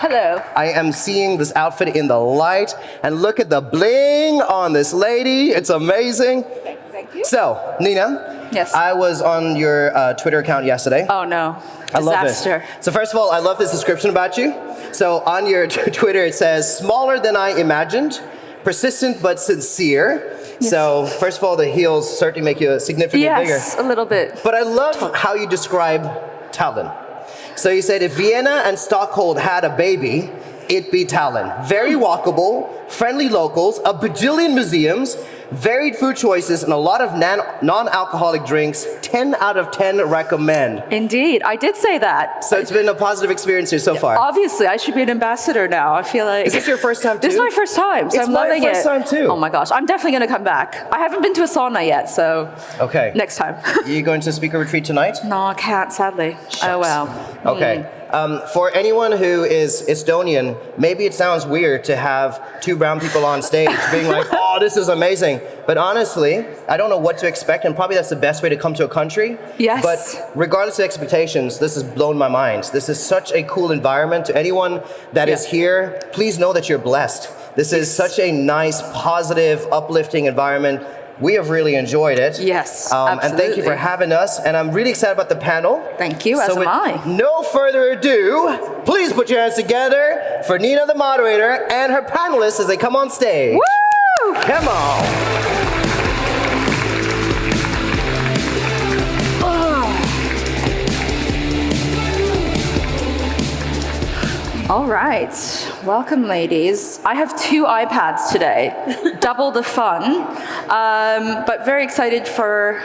Hello. I am seeing this outfit in the light, and look at the bling on this lady. It's amazing. Thank you. So, Nina. Yes. I was on your Twitter account yesterday. Oh no. I love Disaster. it. So first of all, I love this description about you. So on your Twitter, it says, smaller than I imagined, persistent but sincere. Yes. So first of all, the heels certainly make you significantly bigger. Yes, a little bit. But I love how you describe Tallinn. So you said, if Vienna and Stockholm had a baby, it'd be Tallinn. Very walkable, friendly locals, a bajillion museums, varied food choices, and a lot of non-alcoholic drinks. 10 out of 10 recommend. Indeed, I did say that. So it's been a positive experience here so far. Obviously, I should be an ambassador now. I feel like... Is this your first time too? This is my first time, so I'm loving it. It's my first time too. Oh my gosh, I'm definitely going to come back. I haven't been to a sauna yet, so... Okay. Next time. Are you going to speaker retreat tonight? No, I can't, sadly. Shucks. Oh well. Okay. For anyone who is Estonian, maybe it sounds weird to have two brown people on stage being like, oh, this is amazing. But honestly, I don't know what to expect, and probably that's the best way to come to a country. Yes. But regardless of expectations, this has blown my mind. This is such a cool environment. To anyone that is here, please know that you're blessed. This is such a nice, positive, uplifting environment. We have really enjoyed it. Yes, and thank you for having us. And I'm really excited about the panel. Thank you, as am I. No further ado, please put your hands together for Nina, the moderator, and her panelists as they come on stage. Woo! Come on. All right, welcome ladies. I have two iPads today, double the fun, but very excited for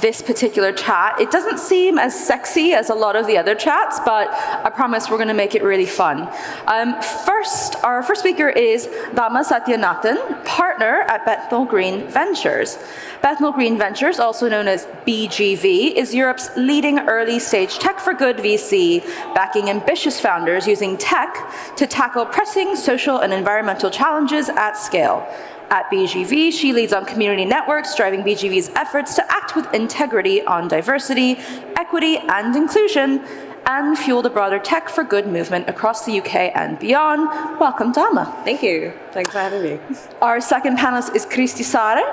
this particular chat. It doesn't seem as sexy as a lot of the other chats, but I promise we're gonna make it really fun. Our first speaker is Dama Sathianathan, partner at Bethnal Green Ventures. Bethnal Green Ventures, also known as BGV, is Europe's leading early-stage tech-for-good VC, backing ambitious founders using tech to tackle pressing social and environmental challenges at scale. At BGV, she leads on community networks, driving BGV's efforts to act with integrity on diversity, equity, and inclusion, and fuel the broader tech for good movement across the UK and beyond. Welcome, Dama. Thank you. Thanks for having me. Our second panelist is Kristi Saare,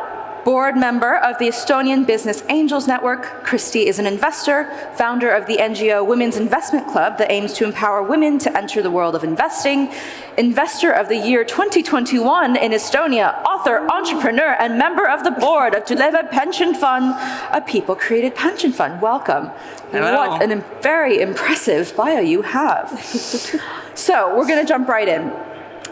board member of the Estonian Business Angels Network. Kristi is an investor, founder of the NGO Women's Investment Club that aims to empower women to enter the world of investing, investor of the year 2021 in Estonia, author, entrepreneur, and member of the board of Tuleva Pension Fund, a people-created pension fund. Welcome. Hello. What a very impressive bio you have. So we're going to jump right in.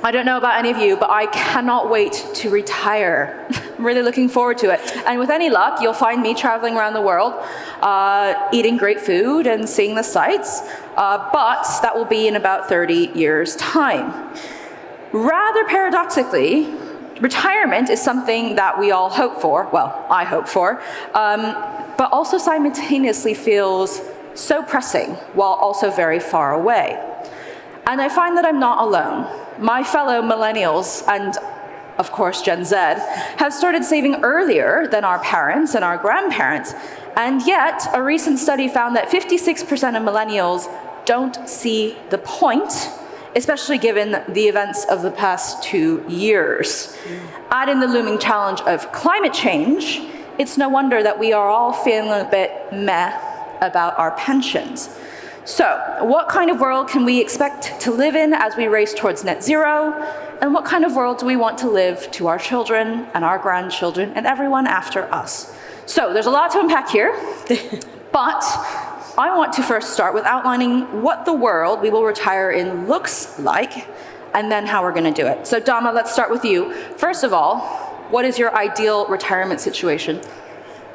I don't know about any of you, but I cannot wait to retire. I'm really looking forward to it. And with any luck, you'll find me traveling around the world, eating great food and seeing the sights, but that will be in about 30 years' time. Rather paradoxically, retirement is something that we all hope for, well, I hope for, but also simultaneously feels so pressing while also very far away. And I find that I'm not alone. My fellow millennials and, of course, Gen Z have started saving earlier than our parents and our grandparents. And yet, a recent study found that 56% of millennials don't see the point, especially given the events of the past 2 years. Add in the looming challenge of climate change, it's no wonder that we are all feeling a bit meh about our pensions. So, what kind of world can we expect to live in as we race towards net zero? And what kind of world do we want to live to our children and our grandchildren and everyone after us? So, there's a lot to unpack here, but I want to first start with outlining what the world we will retire in looks like, and then how we're going to do it. So, Dama, let's start with you. First of all, what is your ideal retirement situation?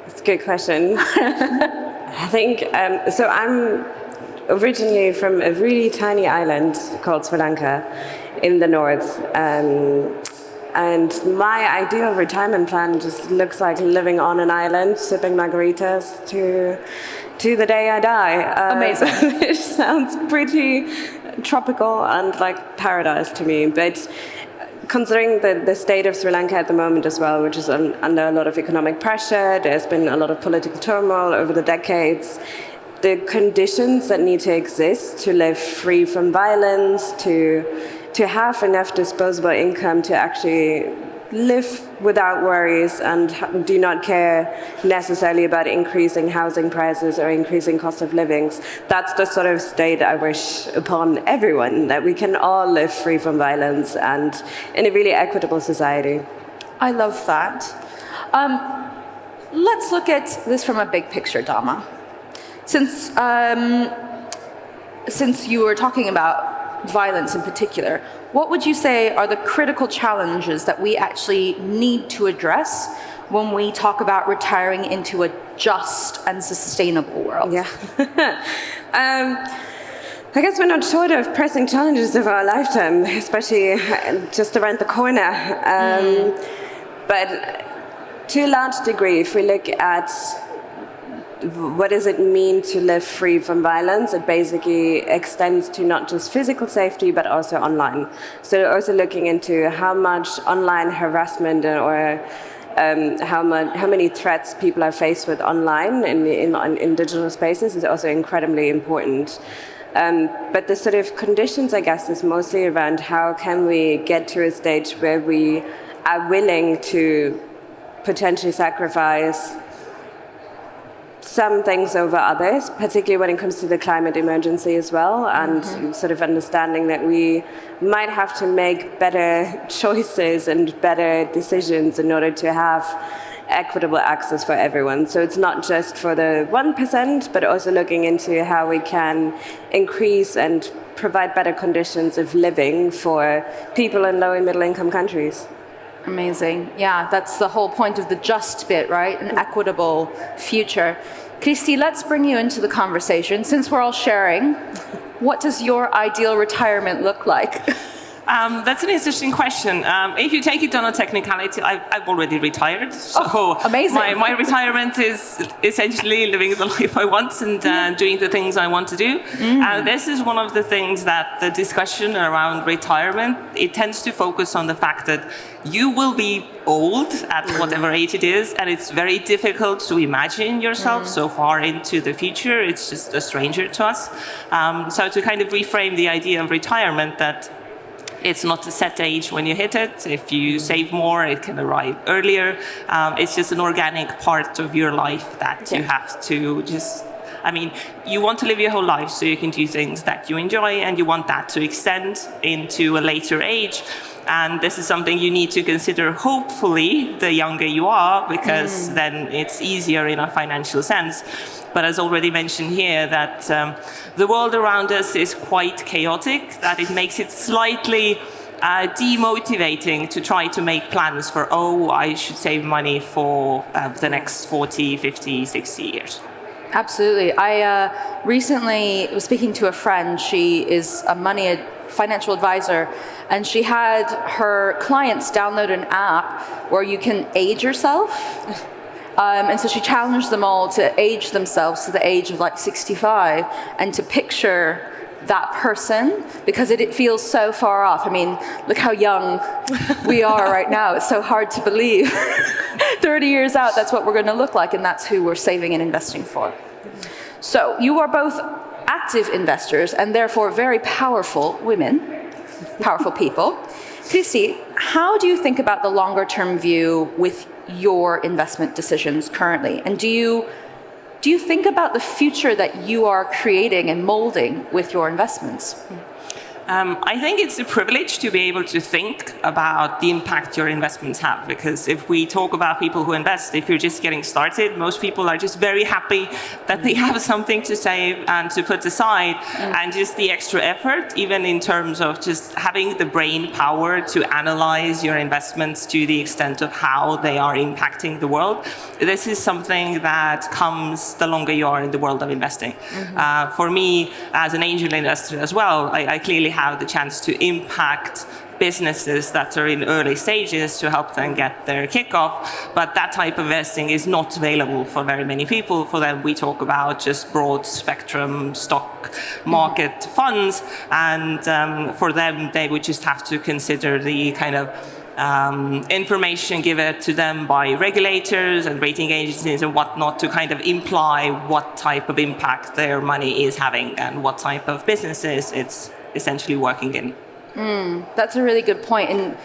That's a good question. I think, so I'm originally from a really tiny island called Sri Lanka in the north. And my ideal retirement plan just looks like living on an island, sipping margaritas to the day I die. Amazing. Which sounds pretty tropical and like paradise to me. But considering the state of Sri Lanka at the moment as well, which is under a lot of economic pressure, there's been a lot of political turmoil over the decades, the conditions that need to exist to live free from violence, to have enough disposable income to actually live without worries and do not care necessarily about increasing housing prices or increasing cost of livings. That's the sort of state I wish upon everyone, that we can all live free from violence and in a really equitable society. I love that. Let's look at this from a big picture, Dama. Since you were talking about violence in particular, what would you say are the critical challenges that we actually need to address when we talk about retiring into a just and sustainable world? Yeah. I guess we're not short of pressing challenges of our lifetime, especially just around the corner. But to a large degree, if we look at what does it mean to live free from violence, it basically extends to not just physical safety, but also online. So also looking into how much online harassment or how many threats people are faced with online in digital spaces is also incredibly important. But the sort of conditions, I guess, is mostly around how can we get to a stage where we are willing to potentially sacrifice some things over others, particularly when it comes to the climate emergency as well, and sort of understanding that we might have to make better choices and better decisions in order to have equitable access for everyone. So it's not just for the 1%, but also looking into how we can increase and provide better conditions of living for people in low and middle income countries. Amazing. Yeah, that's the whole point of the just bit, right? An equitable future. Kristi, let's bring you into the conversation. Since we're all sharing, what does your ideal retirement look like? That's an interesting question. If you take it on a technicality, I've already retired. So amazing. My retirement is essentially living the life I want and doing the things I want to do. And this is one of the things that the discussion around retirement, it tends to focus on the fact that you will be old at whatever age it is, and it's very difficult to imagine yourself so far into the future. It's just a stranger to us. So to kind of reframe the idea of retirement, that it's not a set age when you hit it. If you save more, it can arrive earlier. It's just an organic part of your life that you have to just, I mean, you want to live your whole life so you can do things that you enjoy, and you want that to extend into a later age. And this is something you need to consider, hopefully, the younger you are, because then it's easier in a financial sense. But as already mentioned here, that the world around us is quite chaotic, that it makes it slightly demotivating to try to make plans for, I should save money for the next 40, 50, 60 years. Absolutely. I recently was speaking to a friend. She is a financial advisor, and she had her clients download an app where you can age yourself. And so she challenged them all to age themselves to the age of like 65 and to picture that person, because it feels so far off. I mean, look how young we are right now. It's so hard to believe. 30 years out, that's what we're going to look like, and that's who we're saving and investing for. So you are both active investors and therefore very powerful women, powerful people. Kristi, how do you think about the longer term view with your investment decisions currently? And do you think about the future that you are creating and molding with your investments? I think it's a privilege to be able to think about the impact your investments have, because if we talk about people who invest, if you're just getting started, most people are just very happy that they have something to save and to put aside, and just the extra effort, even in terms of just having the brain power to analyze your investments to the extent of how they are impacting the world. This is something that comes the longer you are in the world of investing. For me, as an angel investor as well, I clearly have the chance to impact businesses that are in early stages to help them get their kickoff. But that type of investing is not available for very many people. For them, we talk about just broad spectrum stock market funds. And for them, they would just have to consider the kind of information given to them by regulators and rating agencies and whatnot to kind of imply what type of impact their money is having and what type of businesses it's essentially working in. That's a really good point. And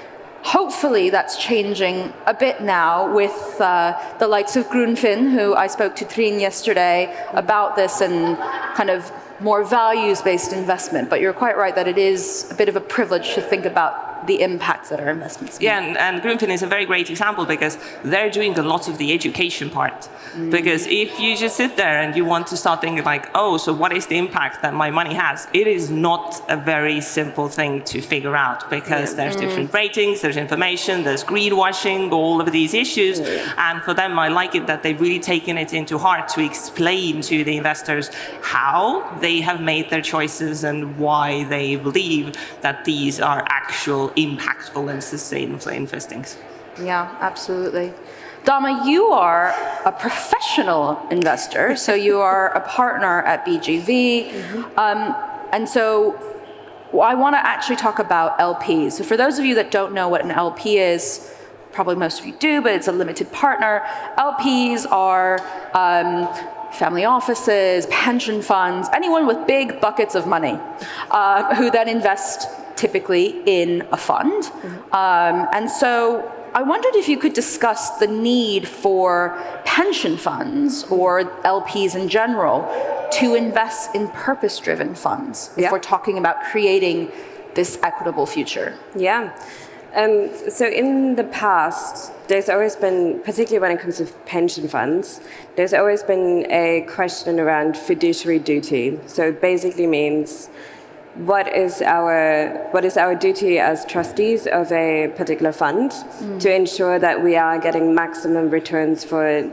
hopefully that's changing a bit now with the likes of Grunfin, who I spoke to Trine yesterday about this and kind of more values-based investment. But you're quite right that it is a bit of a privilege to think about the impact that our investments make. Yeah, and Grunfin is a very great example because they're doing a lot of the education part. Because if you just sit there and you want to start thinking like, oh, so what is the impact that my money has? It is not a very simple thing to figure out because there's different ratings, there's information, there's greenwashing, all of these issues. And for them, I like it that they've really taken it into heart to explain to the investors how they have made their choices and why they believe that these are actual impactful and sustainable investings. Yeah, absolutely. Dama, you are a professional investor, so you are a partner at BGV. And so I want to actually talk about LPs. So for those of you that don't know what an LP is, probably most of you do, but it's a limited partner. LPs are family offices, pension funds, anyone with big buckets of money who then invest typically in a fund. And so I wondered if you could discuss the need for pension funds or LPs in general to invest in purpose-driven funds if we're talking about creating this equitable future. Yeah. So in the past, there's always been, particularly when it comes to pension funds, there's always been a question around fiduciary duty. So it basically means what is our duty as trustees of a particular fund to ensure that we are getting maximum returns for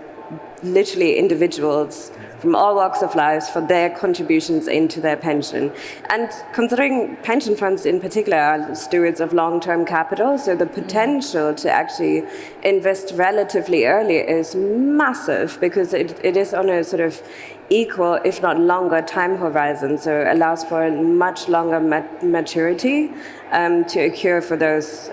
literally individuals from all walks of life for their contributions into their pension. And considering pension funds in particular are stewards of long-term capital, so the potential to actually invest relatively early is massive because it is on a sort of equal, if not longer, time horizon. So it allows for a much longer maturity to occur for those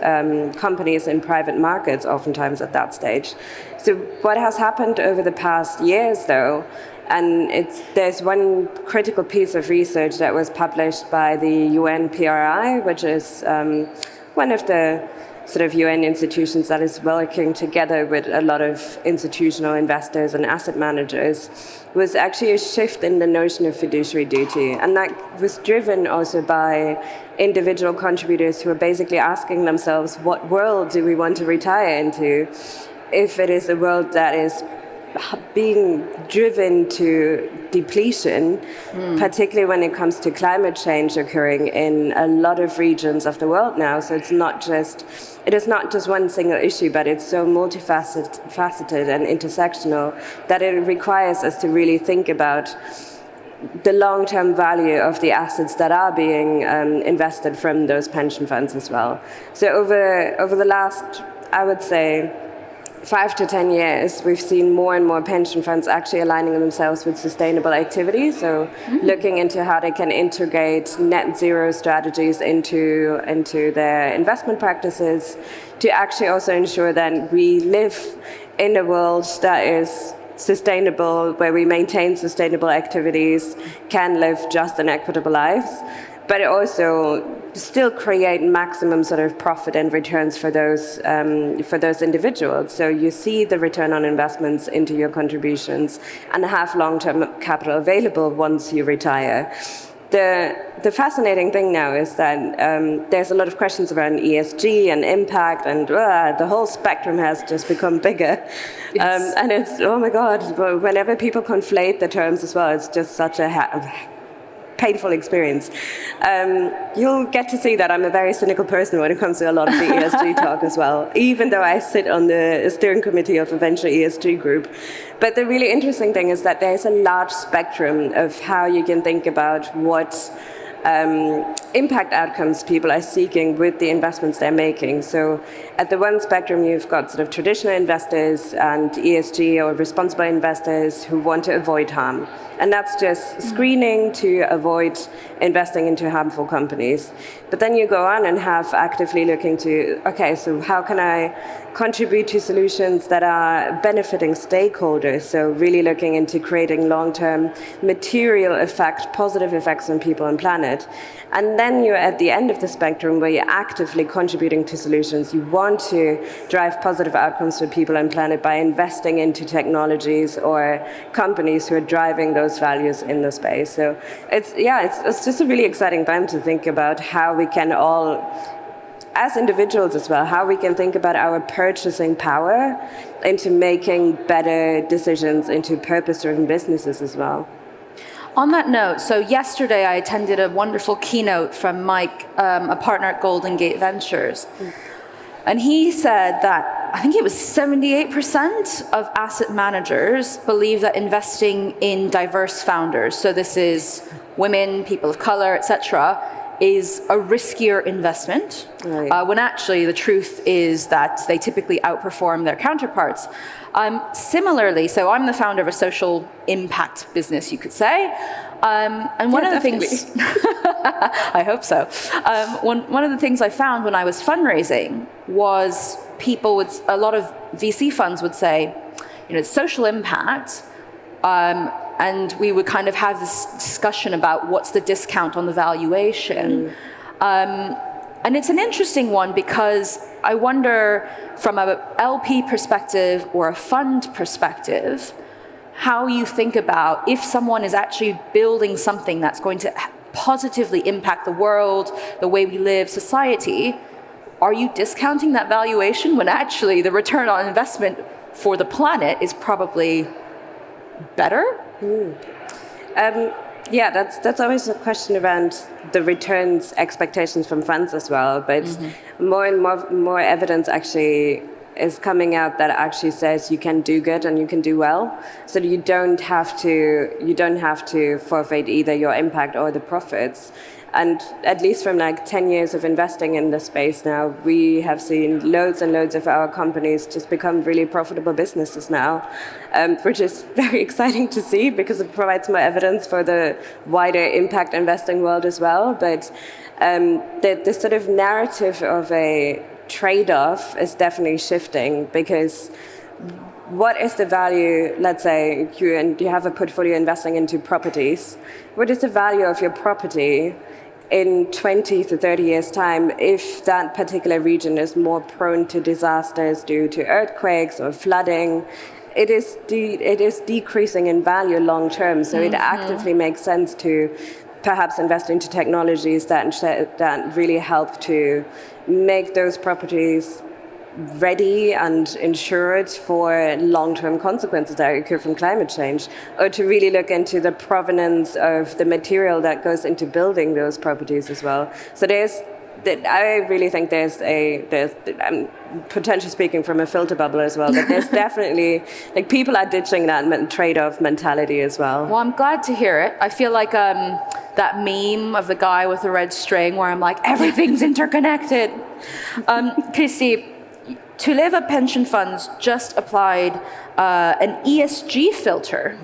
companies in private markets, oftentimes at that stage. So what has happened over the past years, though, and there's one critical piece of research that was published by the UN PRI, which is one of the sort of UN institutions that is working together with a lot of institutional investors and asset managers, was actually a shift in the notion of fiduciary duty. And that was driven also by individual contributors who are basically asking themselves, what world do we want to retire into? If it is a world that is being driven to depletion, particularly when it comes to climate change occurring in a lot of regions of the world now. So it is not just one single issue, but it's so multifaceted and intersectional that it requires us to really think about the long-term value of the assets that are being invested from those pension funds as well. So over the last, I would say, 5 to 10 years, we've seen more and more pension funds actually aligning themselves with sustainable activities. So looking into how they can integrate net zero strategies into their investment practices to actually also ensure that we live in a world that is sustainable, where we maintain sustainable activities, can live just and equitable lives, but it also still create maximum sort of profit and returns for those individuals. So you see the return on investments into your contributions and have long-term capital available once you retire. The fascinating thing now is that there's a lot of questions around ESG and impact, and the whole spectrum has just become bigger. Yes. And it's, oh my God, whenever people conflate the terms as well, it's just such a painful experience. You'll get to see that I'm a very cynical person when it comes to a lot of the ESG talk as well, even though I sit on the steering committee of a venture ESG group. But the really interesting thing is that there's a large spectrum of how you can think about what impact outcomes people are seeking with the investments they're making. So at the one spectrum, you've got sort of traditional investors and ESG or responsible investors who want to avoid harm. And that's just screening to avoid investing into harmful companies. But then you go on and have actively looking to, okay, so how can I contribute to solutions that are benefiting stakeholders? So really looking into creating long-term material effect, positive effects on people and planet. And then you're at the end of the spectrum where you're actively contributing to solutions. You want to drive positive outcomes for people and planet by investing into technologies or companies who are driving those values in the space. So it's just a really exciting time to think about how we can all, as individuals as well, how we can think about our purchasing power into making better decisions into purpose-driven businesses as well. On that note, so yesterday I attended a wonderful keynote from Mike, a partner at Golden Gate Ventures. And he said that, I think it was 78% of asset managers believe that investing in diverse founders, so this is women, people of color, etc., is a riskier investment, right. When actually the truth is that they typically outperform their counterparts. Similarly, so I'm the founder of a social impact business, you could say. And one of the things, I hope so. One of the things I found when I was fundraising was a lot of VC funds would say, social impact, and we would kind of have this discussion about what's the discount on the valuation. And it's an interesting one because I wonder from a LP perspective or a fund perspective, how you think about if someone is actually building something that's going to positively impact the world, the way we live, society, are you discounting that valuation when actually the return on investment for the planet is probably better? Yeah, that's always a question around the returns expectations from funds as well. But more and more evidence actually is coming out that actually says you can do good and you can do well. So you don't have to forfeit either your impact or the profits. And at least from 10 years of investing in this space now, we have seen loads and loads of our companies just become really profitable businesses now, which is very exciting to see because it provides more evidence for the wider impact investing world as well. But the sort of narrative of a trade-off is definitely shifting because what is the value, let's say you have a portfolio investing into properties, what is the value of your property in 20 to 30 years' time if that particular region is more prone to disasters due to earthquakes or flooding? It is decreasing in value long term, so it actively makes sense to perhaps invest into technologies that really help to make those properties ready and insured for long-term consequences that occur from climate change, or to really look into the provenance of the material that goes into building those properties as well. So I really think I'm potentially speaking from a filter bubble as well, but there's definitely, people are ditching that trade-off mentality as well. Well, I'm glad to hear it. I feel like that meme of the guy with the red string where I'm like, everything's interconnected. Kristi, Tuleva pension funds just applied an ESG filter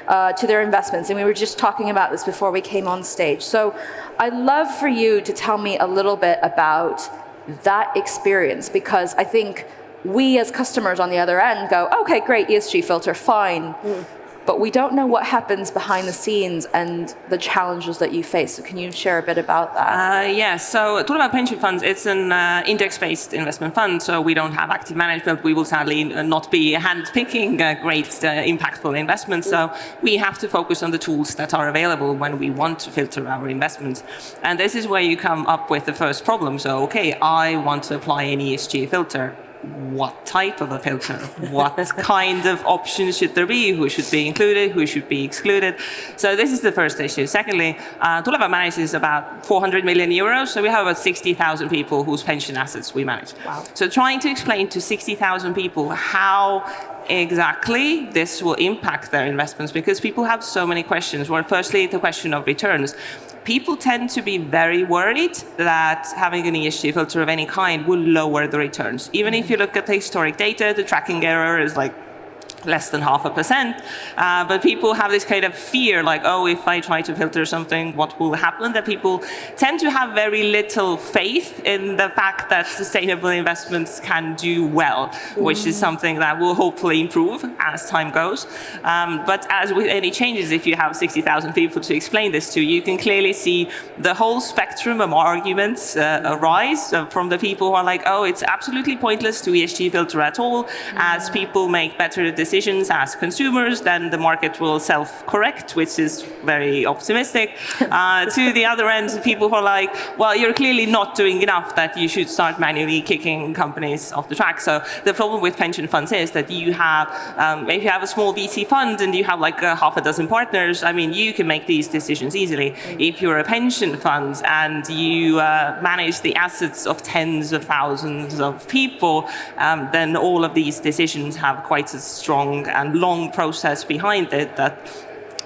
to their investments, and we were just talking about this before we came on stage. So I'd love for you to tell me a little bit about that experience, because I think we as customers on the other end go, okay, great, ESG filter, fine. But we don't know what happens behind the scenes and the challenges that you face. So can you share a bit about that? So Tuleva Pension Funds, it's an index-based investment fund, so we don't have active management. We will sadly not be hand-picking great, impactful investments. So we have to focus on the tools that are available when we want to filter our investments. And this is where you come up with the first problem. So, okay, I want to apply an ESG filter. What type of a filter? What kind of options should there be? Who should be included? Who should be excluded? So this is the first issue. Secondly, Tuleva manages about 400 million euros. So we have about 60,000 people whose pension assets we manage. Wow. So trying to explain to 60,000 people how exactly this will impact their investments, because people have so many questions. Well, firstly, the question of returns. People tend to be very worried that having an ESG filter of any kind will lower the returns. Even if you look at the historic data, the tracking error is less than 0.5%. But people have this kind of fear, like, oh, if I try to filter something, what will happen? That people tend to have very little faith in the fact that sustainable investments can do well, which is something that will hopefully improve as time goes. But as with any changes, if you have 60,000 people to explain this to, you can clearly see the whole spectrum of arguments arise from the people who are like, oh, it's absolutely pointless to ESG filter at all. As people make better decisions as consumers, then the market will self-correct, which is very optimistic. To the other end, people who are like, well, you're clearly not doing enough, that you should start manually kicking companies off the track. So the problem with pension funds is that you have, if you have a small VC fund and you have like half a dozen partners, I mean, you can make these decisions easily. If you're a pension fund and you manage the assets of tens of thousands of people, then all of these decisions have quite a strong and long process behind it that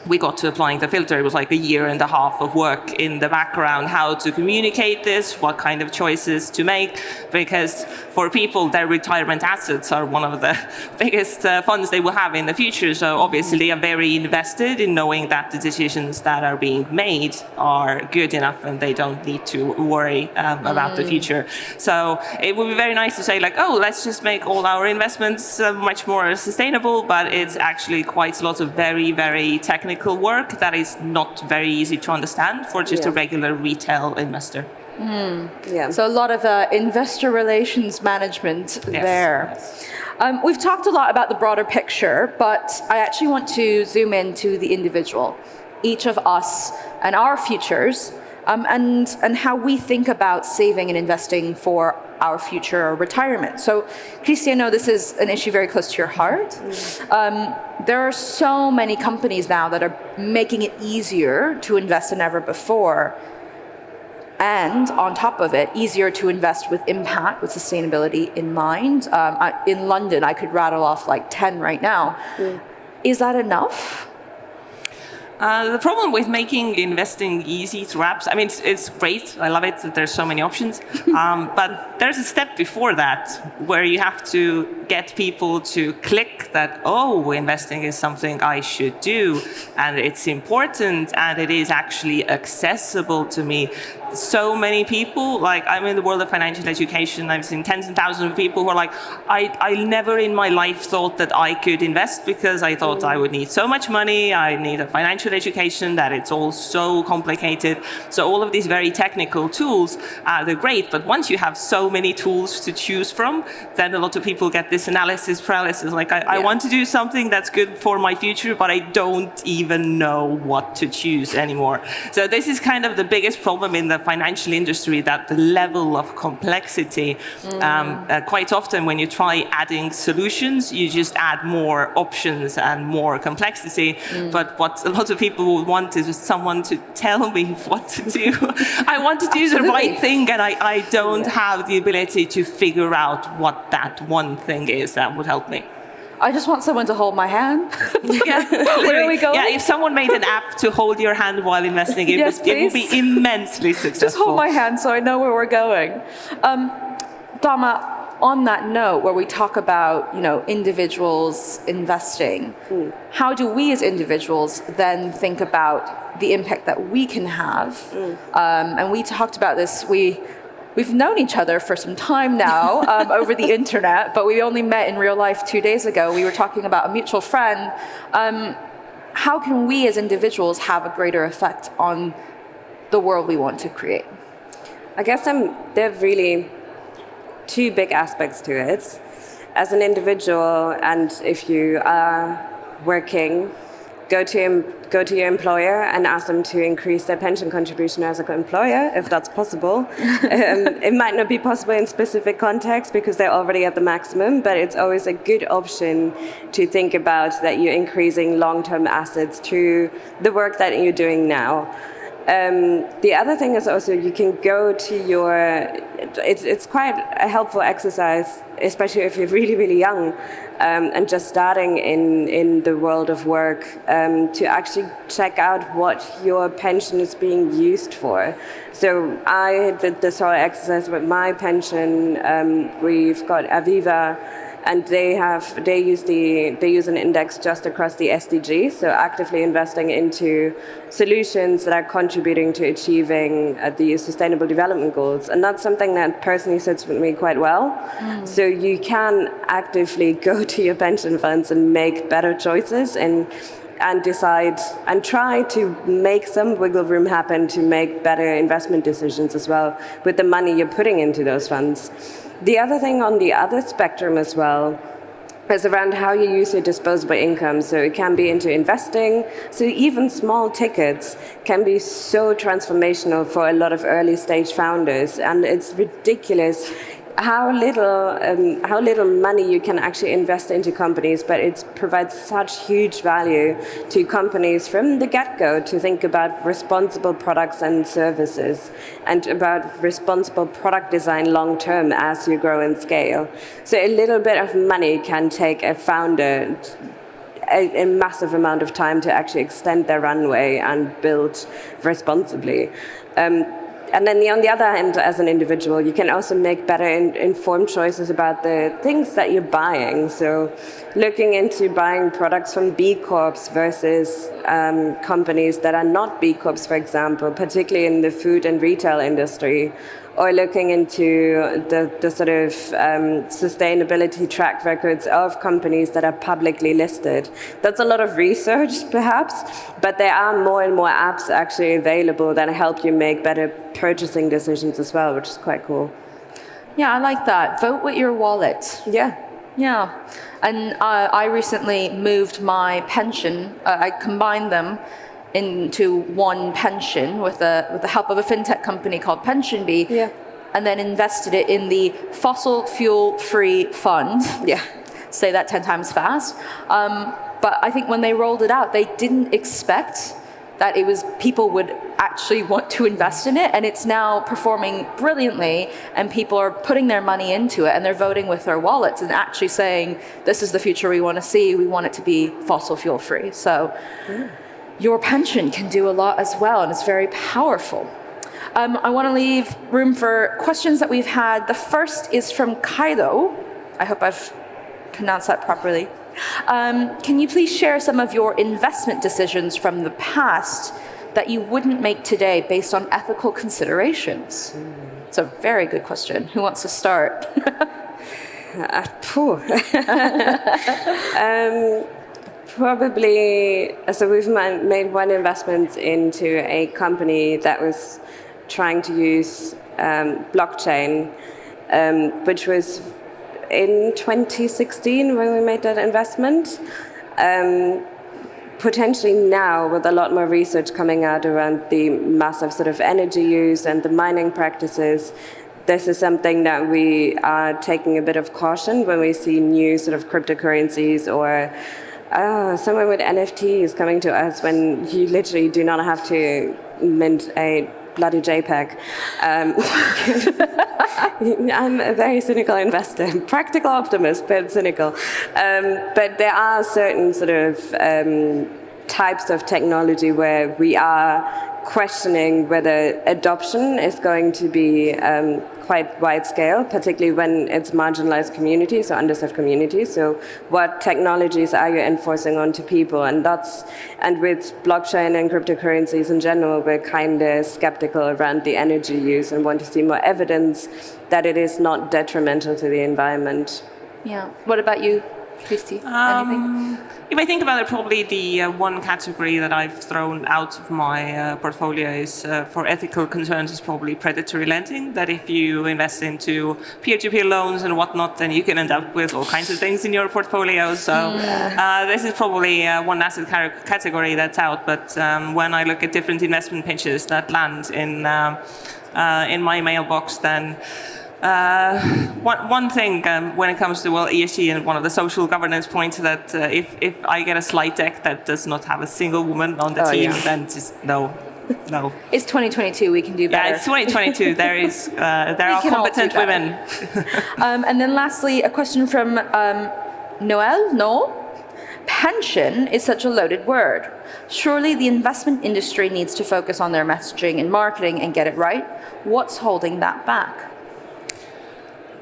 we got to applying the filter. It was like 1.5 years of work in the background, how to communicate this, what kind of choices to make, because for people, their retirement assets are one of the biggest funds they will have in the future. So obviously they are very invested in knowing that the decisions that are being made are good enough and they don't need to worry about the future. So it would be very nice to say like, oh, let's just make all our investments much more sustainable, but it's actually quite a lot of very, very technical work that is not very easy to understand for just a regular retail investor. So a lot of investor relations management there. Yes. We've talked a lot about the broader picture, but I actually want to zoom into the individual, each of us and our futures, and how we think about saving and investing for our future retirement. So, Kristi, I know this is an issue very close to your heart. There are so many companies now that are making it easier to invest than ever before. And on top of it, easier to invest with impact, with sustainability in mind. In London, I could rattle off like 10 right now. Is that enough? The problem with making investing easy through apps, I mean, it's great. I love it that there's so many options. But there's a step before that where you have to get people to click that, oh, investing is something I should do. And it's important and it is actually accessible to me. So many people, like I'm in the world of financial education, I've seen tens and thousands of people who are like, I never in my life thought that I could invest because I thought I would need so much money, I need a financial education, that it's all so complicated. So all of these very technical tools, they're great, but once you have so many tools to choose from, then a lot of people get this analysis paralysis, like I want to do something that's good for my future, but I don't even know what to choose anymore. So this is kind of the biggest problem in the financial industry, that the level of complexity, quite often when you try adding solutions, you just add more options and more complexity. But what a lot of people would want is just someone to tell me what to do. I want to do the right thing and I don't have the ability to figure out what that one thing is that would help me. I just want someone to hold my hand. Where are we going? Yeah, if someone made an app to hold your hand while investing, it would be immensely successful. Just hold my hand so I know where we're going. Dama, on that note, where we talk about, individuals investing, how do we as individuals then think about the impact that we can have? And we talked about this. We've known each other for some time now over the internet, but we only met in real life 2 days ago. We were talking about a mutual friend. How can we as individuals have a greater effect on the world we want to create? I guess there are really two big aspects to it. As an individual, and if you are working, go to your employer and ask them to increase their pension contribution as an employer, if that's possible. It might not be possible in specific contexts because they're already at the maximum, but it's always a good option to think about that you're increasing long-term assets through the work that you're doing now. The other thing is also you can go to it's quite a helpful exercise, especially if you're really, really young and just starting in the world of work, to actually check out what your pension is being used for. So I did this whole exercise with my pension. We've got Aviva and they use an index just across the SDGs, so actively investing into solutions that are contributing to achieving the Sustainable Development Goals, and that's something that personally sits with me quite well. So you can actively go to your pension funds and make better choices and decide and try to make some wiggle room happen to make better investment decisions as well with the money you're putting into those funds. The other thing on the other spectrum as well is around how you use your disposable income. So it can be into investing. So even small tickets can be so transformational for a lot of early stage founders. And it's ridiculous how little money you can actually invest into companies, but it provides such huge value to companies from the get-go to think about responsible products and services and about responsible product design long-term as you grow and scale. So a little bit of money can take a founder a massive amount of time to actually extend their runway and build responsibly. And then on the other hand, as an individual, you can also make better informed choices about the things that you're buying. So looking into buying products from B Corps versus companies that are not B Corps, for example, particularly in the food and retail industry, or looking into the sort of sustainability track records of companies that are publicly listed. That's a lot of research, perhaps, but there are more and more apps actually available that help you make better purchasing decisions as well, which is quite cool. Yeah, I like that. Vote with your wallet. Yeah. Yeah. And I recently moved my pension. I combined them into one pension with the help of a fintech company called PensionBee, and then invested it in the fossil fuel free fund. Yeah. Say that 10 times fast. But I think when they rolled it out, they didn't expect that people would actually want to invest in it, and it's now performing brilliantly, and people are putting their money into it, and they're voting with their wallets and actually saying, this is the future we want to see, we want it to be fossil fuel free. So your pension can do a lot as well, and it's very powerful. I want to leave room for questions that we've had. The first is from Kaido. I hope I've pronounced that properly. Can you please share some of your investment decisions from the past that you wouldn't make today based on ethical considerations? It's a very good question. Who wants to start? Probably, so we've made one investment into a company that was trying to use blockchain, which was in 2016 when we made that investment. Potentially now, with a lot more research coming out around the massive sort of energy use and the mining practices, this is something that we are taking a bit of caution when we see new sort of cryptocurrencies or someone with NFTs coming to us when you literally do not have to mint a bloody JPEG. I'm a very cynical investor, practical optimist, but cynical. But there are certain sort of types of technology where we are questioning whether adoption is going to be quite wide scale, particularly when it's marginalized communities or underserved communities. So what technologies are you enforcing onto people? And with blockchain and cryptocurrencies in general, we're kind of skeptical around the energy use and want to see more evidence that it is not detrimental to the environment. Yeah. What about you, Kristi? Anything? If I think about it, probably the one category that I've thrown out of my portfolio is for ethical concerns is probably predatory lending. That if you invest into peer-to-peer loans and whatnot, then you can end up with all kinds of things in your portfolio. So this is probably one asset category that's out. But when I look at different investment pitches that land in my mailbox, then one thing when it comes to ESG and one of the social governance points that if I get a slide deck that does not have a single woman on the team, then just no. It's 2022. We can do better. Yeah, it's 2022. There are competent women. And then lastly, a question from Noel. Pension is such a loaded word. Surely the investment industry needs to focus on their messaging and marketing and get it right. What's holding that back?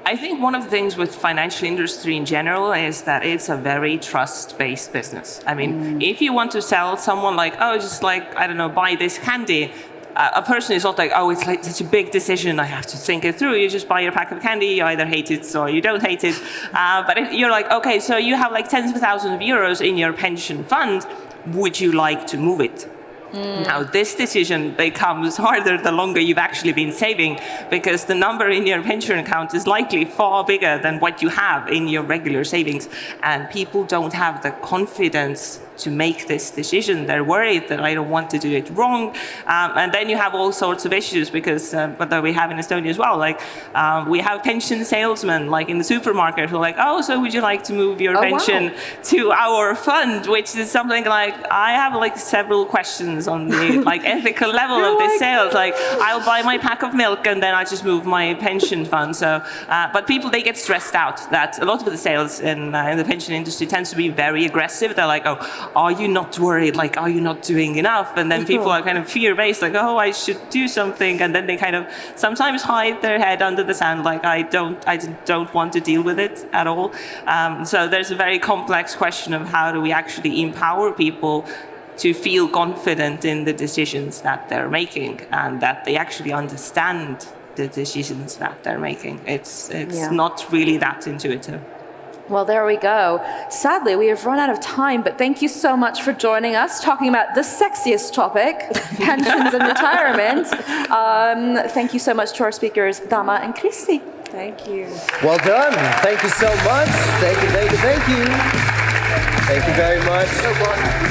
I think one of the things with financial industry in general is that it's a very trust-based business. I mean, if you want to sell someone like, oh, just like, I don't know, buy this candy, a person is not like, oh, it's like such a big decision, I have to think it through. You just buy your pack of candy, you either hate it or you don't hate it. But if you're like, okay, so you have like tens of thousands of euros in your pension fund, would you like to move it? Now, this decision becomes harder the longer you've actually been saving, because the number in your pension account is likely far bigger than what you have in your regular savings. And people don't have the confidence to make this decision. They're worried that I don't want to do it wrong. And then you have all sorts of issues, because that we have in Estonia as well. Like we have pension salesmen, like in the supermarket, who are like, oh, so would you like to move your pension to our fund? Which is something like, I have like several questions on the like ethical level of this sales. Like, I'll buy my pack of milk and then I just move my pension fund. So, but people, they get stressed out that a lot of the sales in the pension industry tends to be very aggressive. They're like, oh, are you not worried? Like, are you not doing enough? And then people are kind of fear-based, like, oh, I should do something. And then they kind of sometimes hide their head under the sand, like, I don't want to deal with it at all. So there's a very complex question of how do we actually empower people to feel confident in the decisions that they're making, and that they actually understand the decisions that they're making. It's not really that intuitive. Well, there we go. Sadly, we have run out of time, but thank you so much for joining us, talking about the sexiest topic, pensions and retirement. Thank you so much to our speakers, Dama and Kristi. Thank you. Well done. Thank you so much. Thank you. Thank you very much.